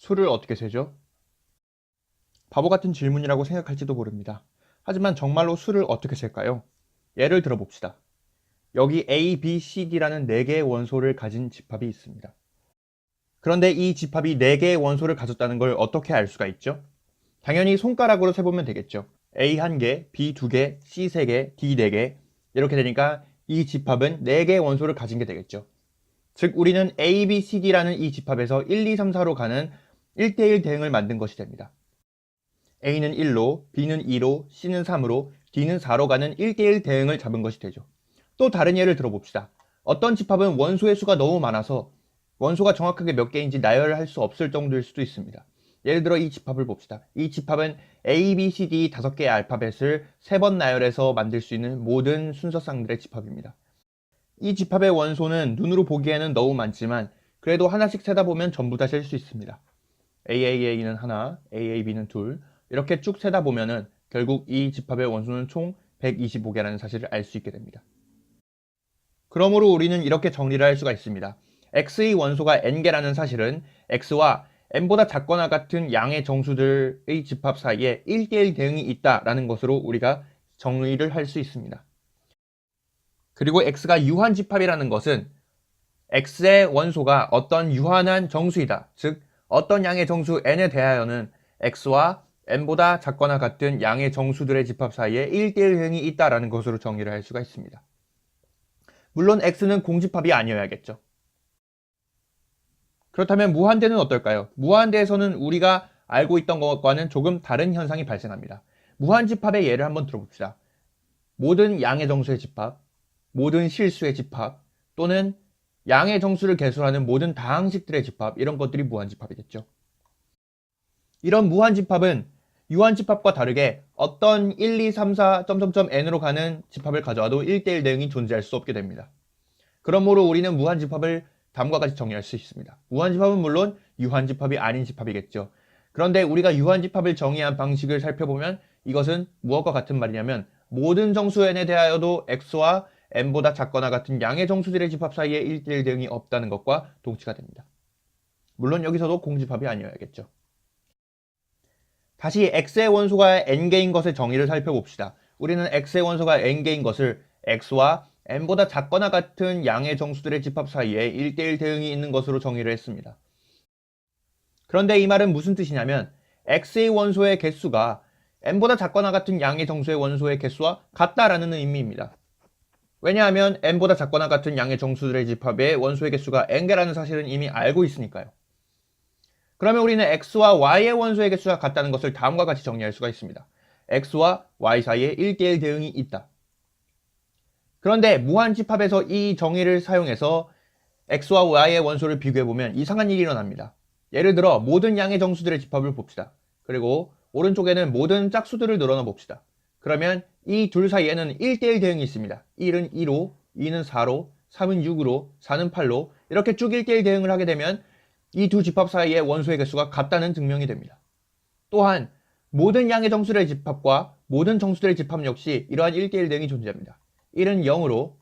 수를 어떻게 세죠? 바보 같은 질문이라고 생각할지도 모릅니다. 하지만 정말로 수를 어떻게 셀까요? 예를 들어 봅시다. 여기 A, B, C, D라는 4개의 원소를 가진 집합이 있습니다. 그런데 이 집합이 4개의 원소를 가졌다는 걸 어떻게 알 수가 있죠? 당연히 손가락으로 세보면 되겠죠. A 1개, B 2개, C 3개, D 4개 이렇게 되니까 이 집합은 4개의 원소를 가진 게 되겠죠. 즉 우리는 A, B, C, D라는 이 집합에서 1, 2, 3, 4로 가는 1대1 대응을 만든 것이 됩니다. A는 1로, B는 2로, C는 3으로, D는 4로 가는 1대1 대응을 잡은 것이 되죠. 또 다른 예를 들어봅시다. 어떤 집합은 원소의 수가 너무 많아서 원소가 정확하게 몇 개인지 나열할 수 없을 정도일 수도 있습니다. 예를 들어 이 집합을 봅시다. 이 집합은 A, B, C, D 5개의 알파벳을 3번 나열해서 만들 수 있는 모든 순서쌍들의 집합입니다. 이 집합의 원소는 눈으로 보기에는 너무 많지만 그래도 하나씩 세다 보면 전부 다 셀 수 있습니다. AAA는 하나, AAB는 둘 이렇게 쭉 세다 보면은 결국 이 집합의 원소는 총 125개라는 사실을 알 수 있게 됩니다. 그러므로 우리는 이렇게 정리를 할 수가 있습니다. X의 원소가 N개라는 사실은 X와 N보다 작거나 같은 양의 정수들의 집합 사이에 1대1 대응이 있다라는 것으로 우리가 정리를 할 수 있습니다. 그리고 X가 유한 집합이라는 것은 X의 원소가 어떤 유한한 정수이다. 즉 어떤 양의 정수 N에 대하여는 X와 N보다 작거나 같은 양의 정수들의 집합 사이에 1대1 대응이 있다라는 것으로 정리를 할 수가 있습니다. 물론 X는 공집합이 아니어야겠죠. 그렇다면 무한대는 어떨까요? 무한대에서는 우리가 알고 있던 것과는 조금 다른 현상이 발생합니다. 무한집합의 예를 한번 들어봅시다. 모든 양의 정수의 집합, 모든 실수의 집합, 또는 양의 정수를 개수하는 모든 다항식들의 집합, 이런 것들이 무한집합이겠죠. 이런 무한집합은 유한집합과 다르게 어떤 1, 2, 3, 4, n으로 가는 집합을 가져와도 1대1 대응이 존재할 수 없게 됩니다. 그러므로 우리는 무한집합을 다음과 같이 정리할 수 있습니다. 무한집합은 물론 유한집합이 아닌 집합이겠죠. 그런데 우리가 유한집합을 정의한 방식을 살펴보면 이것은 무엇과 같은 말이냐면 모든 정수 n에 대하여도 x와 n보다 작거나 같은 양의 정수들의 집합 사이에 1대1 대응이 없다는 것과 동치가 됩니다. 물론 여기서도 공집합이 아니어야겠죠. 다시 x의 원소가 n개인 것의 정의를 살펴봅시다. 우리는 x의 원소가 n개인 것을 x와 n보다 작거나 같은 양의 정수들의 집합 사이에 1대1 대응이 있는 것으로 정의를 했습니다. 그런데 이 말은 무슨 뜻이냐면 x의 원소의 개수가 n보다 작거나 같은 양의 정수의 원소의 개수와 같다라는 의미입니다. 왜냐하면 n보다 작거나 같은 양의 정수들의 집합의 원소의 개수가 n개라는 사실은 이미 알고 있으니까요. 그러면 우리는 x와 y의 원소의 개수가 같다는 것을 다음과 같이 정리할 수가 있습니다. x와 y 사이에 1대1 대응이 있다. 그런데 무한집합에서 이 정의를 사용해서 x와 y의 원소를 비교해보면 이상한 일이 일어납니다. 예를 들어 모든 양의 정수들의 집합을 봅시다. 그리고 오른쪽에는 모든 짝수들을 늘어놔 봅시다. 그러면 이 둘 사이에는 1대1 대응이 있습니다. 1은 2로, 2는 4로, 3은 6으로, 4는 8로 이렇게 쭉 1대1 대응을 하게 되면 이 두 집합 사이의 원소의 개수가 같다는 증명이 됩니다. 또한 모든 양의 정수들의 집합과 모든 정수들의 집합 역시 이러한 1대1 대응이 존재합니다. 1은 0으로,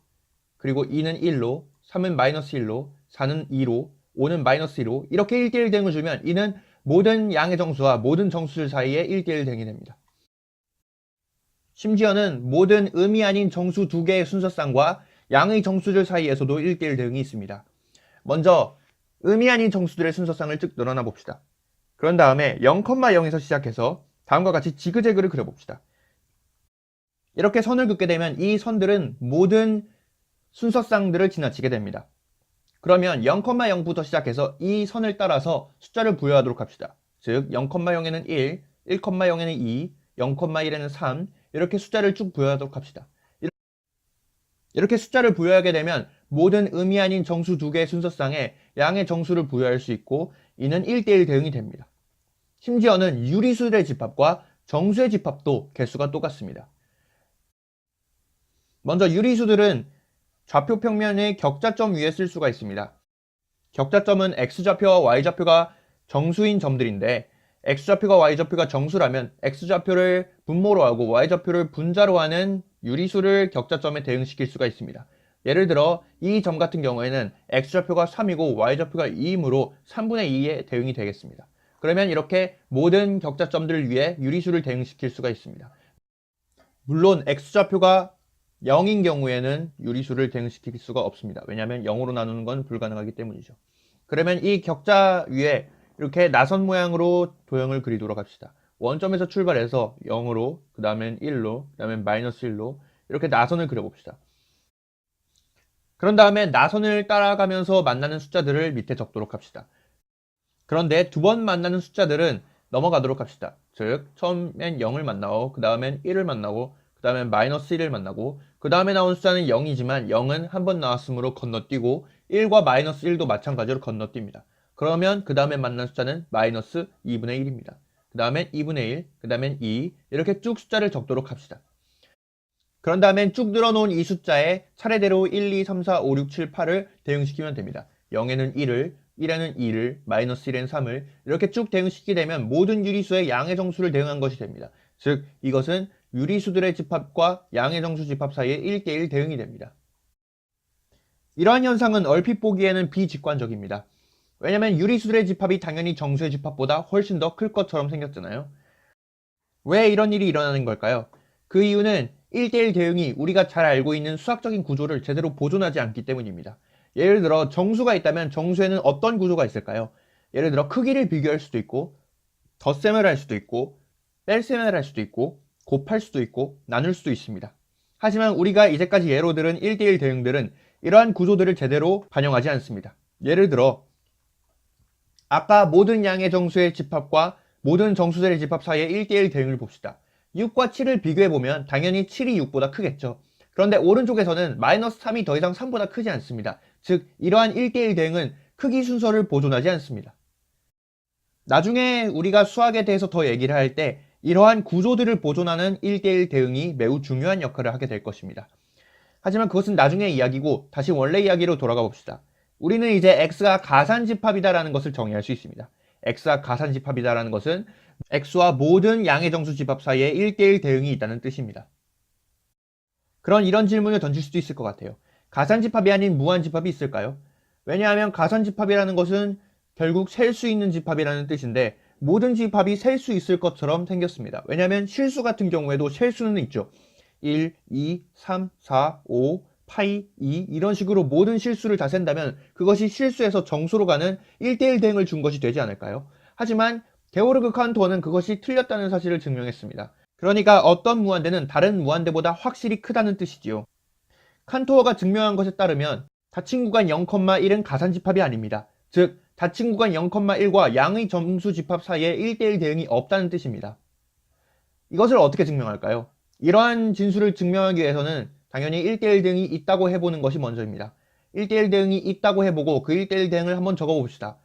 그리고 2는 1로, 3은 마이너스 1로, 4는 2로, 5는 마이너스 2로 이렇게 1대1 대응을 주면 이는 모든 양의 정수와 모든 정수들 사이에 1대1 대응이 됩니다. 심지어는 모든 음이 아닌 정수 2개의 순서쌍과 양의 정수들 사이에서도 1대1 대응이 있습니다. 먼저 음이 아닌 정수들의 순서쌍을 쭉 늘어나 봅시다. 그런 다음에 0,0에서 시작해서 다음과 같이 지그재그를 그려봅시다. 이렇게 선을 긋게 되면 이 선들은 모든 순서쌍들을 지나치게 됩니다. 그러면 0,0부터 시작해서 이 선을 따라서 숫자를 부여하도록 합시다. 즉 0,0에는 1, 1,0에는 2, 0,1에는 3 이렇게 숫자를 쭉 부여하도록 합시다. 이렇게 숫자를 부여하게 되면 모든 음이 아닌 정수 2개의 순서쌍에 양의 정수를 부여할 수 있고 이는 1대1 대응이 됩니다. 심지어는 유리수들의 집합과 정수의 집합도 개수가 똑같습니다. 먼저 유리수들은 좌표 평면의 격자점 위에 쓸 수가 있습니다. 격자점은 x좌표와 y좌표가 정수인 점들인데 x좌표가 y좌표가 정수라면 x좌표를 분모로 하고 y좌표를 분자로 하는 유리수를 격자점에 대응시킬 수가 있습니다. 예를 들어 이 점 같은 경우에는 x좌표가 3이고 y좌표가 2이므로 3분의 2의 대응이 되겠습니다. 그러면 이렇게 모든 격자점들을 위해 유리수를 대응시킬 수가 있습니다. 물론 X좌표가 0인 경우에는 유리수를 대응시킬 수가 없습니다. 왜냐하면 0으로 나누는 건 불가능하기 때문이죠. 그러면 이 격자 위에 이렇게 나선 모양으로 도형을 그리도록 합시다. 원점에서 출발해서 0으로, 그 다음엔 1로, 그 다음엔 마이너스 1로 이렇게 나선을 그려봅시다. 그런 다음에 나선을 따라가면서 만나는 숫자들을 밑에 적도록 합시다. 그런데 두 번 만나는 숫자들은 넘어가도록 합시다. 즉 처음엔 0을 만나고 그 다음엔 1을 만나고 그 다음엔 마이너스 1을 만나고 그 다음에 나온 숫자는 0이지만 0은 한 번 나왔으므로 건너뛰고 1과 마이너스 1도 마찬가지로 건너뜁니다. 그러면 그 다음에 만난 숫자는 마이너스 2분의 1입니다. 그 다음엔 2분의 1, 그 다음엔 2 이렇게 쭉 숫자를 적도록 합시다. 그런 다음엔 쭉 늘어놓은 이 숫자에 차례대로 1, 2, 3, 4, 5, 6, 7, 8을 대응시키면 됩니다. 0에는 1을, 1에는 2를, 마이너스 1에는 3을 이렇게 쭉 대응시키게 되면 모든 유리수의 양의 정수를 대응한 것이 됩니다. 즉 이것은 유리수들의 집합과 양의 정수 집합 사이의 1대1 대응이 됩니다. 이러한 현상은 얼핏 보기에는 비직관적입니다. 왜냐하면 유리수들의 집합이 당연히 정수의 집합보다 훨씬 더 클 것처럼 생겼잖아요. 왜 이런 일이 일어나는 걸까요? 그 이유는 1대1 대응이 우리가 잘 알고 있는 수학적인 구조를 제대로 보존하지 않기 때문입니다. 예를 들어 정수가 있다면 정수에는 어떤 구조가 있을까요? 예를 들어 크기를 비교할 수도 있고 덧셈을 할 수도 있고 뺄셈을 할 수도 있고 곱할 수도 있고 나눌 수도 있습니다. 하지만 우리가 이제까지 예로 들은 1대1 대응들은 이러한 구조들을 제대로 반영하지 않습니다. 예를 들어 아까 모든 양의 정수의 집합과 모든 정수들의 집합 사이의 1대1 대응을 봅시다. 6과 7을 비교해보면 당연히 7이 6보다 크겠죠. 그런데 오른쪽에서는 마이너스 3이 더 이상 3보다 크지 않습니다. 즉 이러한 1대1 대응은 크기 순서를 보존하지 않습니다. 나중에 우리가 수학에 대해서 더 얘기를 할 때 이러한 구조들을 보존하는 1대1 대응이 매우 중요한 역할을 하게 될 것입니다. 하지만 그것은 나중의 이야기고 다시 원래 이야기로 돌아가 봅시다. 우리는 이제 x가 가산집합이다라는 것을 정의할 수 있습니다. x가 가산집합이다라는 것은 x와 모든 양의 정수 집합 사이에 1대1 대응이 있다는 뜻입니다. 그런 이런 질문을 던질 수도 있을 것 같아요. 가산집합이 아닌 무한집합이 있을까요? 왜냐하면 가산집합이라는 것은 결국 셀 수 있는 집합이라는 뜻인데 모든 집합이 셀 수 있을 것처럼 생겼습니다. 왜냐하면 실수 같은 경우에도 셀 수는 있죠. 1, 2, 3, 4, 5, 파이, 2 이런 식으로 모든 실수를 다 센다면 그것이 실수에서 정수로 가는 1대1 대응을 준 것이 되지 않을까요? 하지만 게오르그 칸토어는 그것이 틀렸다는 사실을 증명했습니다. 그러니까 어떤 무한대는 다른 무한대보다 확실히 크다는 뜻이지요. 칸토어가 증명한 것에 따르면 닫힌 구간 0,1은 가산집합이 아닙니다. 즉 닫힌 구간 0,1과 양의 정수 집합 사이에 1대1 대응이 없다는 뜻입니다. 이것을 어떻게 증명할까요? 이러한 진술을 증명하기 위해서는 당연히 1대1 대응이 있다고 해보는 것이 먼저입니다. 1대1 대응이 있다고 해보고 그 1대1 대응을 한번 적어봅시다.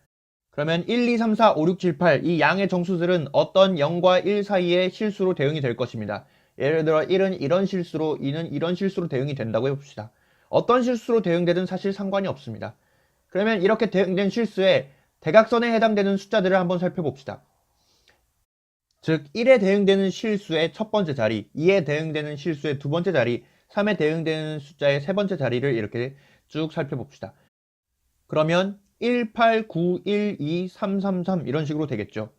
그러면 1, 2, 3, 4, 5, 6, 7, 8 이 양의 정수들은 어떤 0과 1 사이의 실수로 대응이 될 것입니다. 예를 들어 1은 이런 실수로 2는 이런 실수로 대응이 된다고 해봅시다. 어떤 실수로 대응되든 사실 상관이 없습니다. 그러면 이렇게 대응된 실수에 대각선에 해당되는 숫자들을 한번 살펴봅시다. 즉 1에 대응되는 실수의 첫 번째 자리, 2에 대응되는 실수의 두 번째 자리, 3에 대응되는 숫자의 세 번째 자리를 이렇게 쭉 살펴봅시다. 그러면 1, 8, 9, 1, 2, 3, 3, 3 이런 식으로 되겠죠.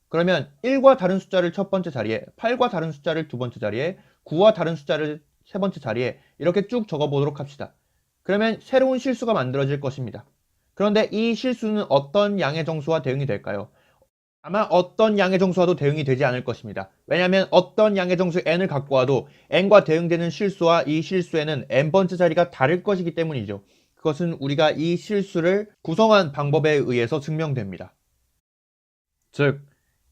그러면 1과 다른 숫자를 첫 번째 자리에, 8과 다른 숫자를 두 번째 자리에, 9와 다른 숫자를 세 번째 자리에 이렇게 쭉 적어보도록 합시다. 그러면 새로운 실수가 만들어질 것입니다. 그런데 이 실수는 어떤 양의 정수와 대응이 될까요? 아마 어떤 양의 정수와도 대응이 되지 않을 것입니다. 왜냐하면 어떤 양의 정수 n을 갖고 와도 n과 대응되는 실수와 이 실수에는 n번째 자리가 다를 것이기 때문이죠. 그것은 우리가 이 실수를 구성한 방법에 의해서 증명됩니다. 즉,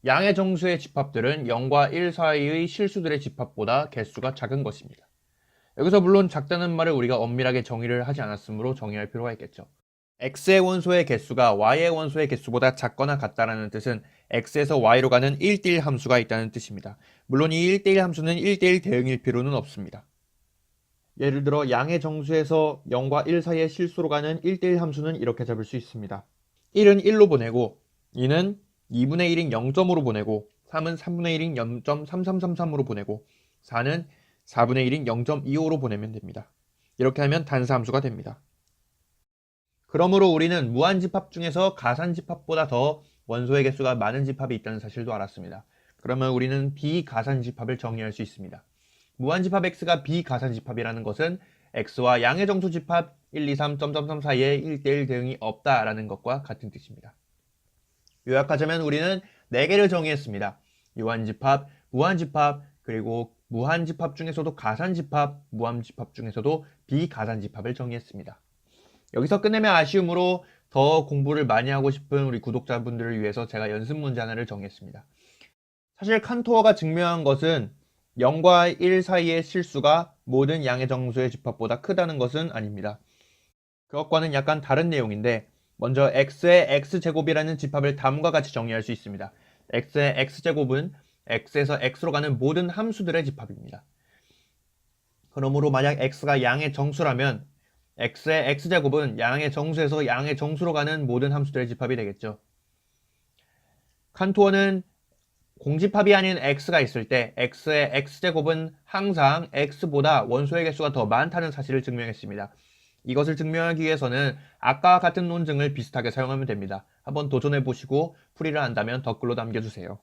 양의 정수의 집합들은 0과 1 사이의 실수들의 집합보다 개수가 작은 것입니다. 여기서 물론 작다는 말을 우리가 엄밀하게 정의를 하지 않았으므로 정의할 필요가 있겠죠. x의 원소의 개수가 y의 원소의 개수보다 작거나 같다라는 뜻은 x에서 y로 가는 1대1 함수가 있다는 뜻입니다. 물론 이 1대1 함수는 1대1 대응일 필요는 없습니다. 예를 들어 양의 정수에서 0과 1 사이의 실수로 가는 1대1 함수는 이렇게 잡을 수 있습니다. 1은 1로 보내고 2는 2분의 1인 0점으로 보내고 3은 3분의 1인 0.3333으로 보내고 4는 4분의 1인 0.25로 보내면 됩니다. 이렇게 하면 단수함수가 됩니다. 그러므로 우리는 무한집합 중에서 가산집합보다 더 원소의 개수가 많은 집합이 있다는 사실도 알았습니다. 그러면 우리는 비가산집합을 정리할 수 있습니다. 무한집합 x가 비가산집합이라는 것은 x와 양의 정수 집합 1, 2, 3, 점점점 사이에 1대1 대응이 없다라는 것과 같은 뜻입니다. 요약하자면 우리는 4개를 정의했습니다. 유한집합, 무한집합, 그리고 무한집합 중에서도 가산집합, 무한집합 중에서도 비가산집합을 정의했습니다. 여기서 끝내면 아쉬움으로 더 공부를 많이 하고 싶은 우리 구독자분들을 위해서 제가 연습 문제 하나를 정했습니다. 사실 칸토어가 증명한 것은 0과 1 사이의 실수가 모든 양의 정수의 집합보다 크다는 것은 아닙니다. 그것과는 약간 다른 내용인데 먼저 x의 x제곱이라는 집합을 다음과 같이 정리할 수 있습니다. x의 x제곱은 x에서 x로 가는 모든 함수들의 집합입니다. 그러므로 만약 x가 양의 정수라면 x의 x제곱은 양의 정수에서 양의 정수로 가는 모든 함수들의 집합이 되겠죠. 칸토어는 공집합이 아닌 x가 있을 때 x의 x제곱은 항상 x보다 원소의 개수가 더 많다는 사실을 증명했습니다. 이것을 증명하기 위해서는 아까와 같은 논증을 비슷하게 사용하면 됩니다. 한번 도전해보시고 풀이를 한다면 댓글로 남겨주세요.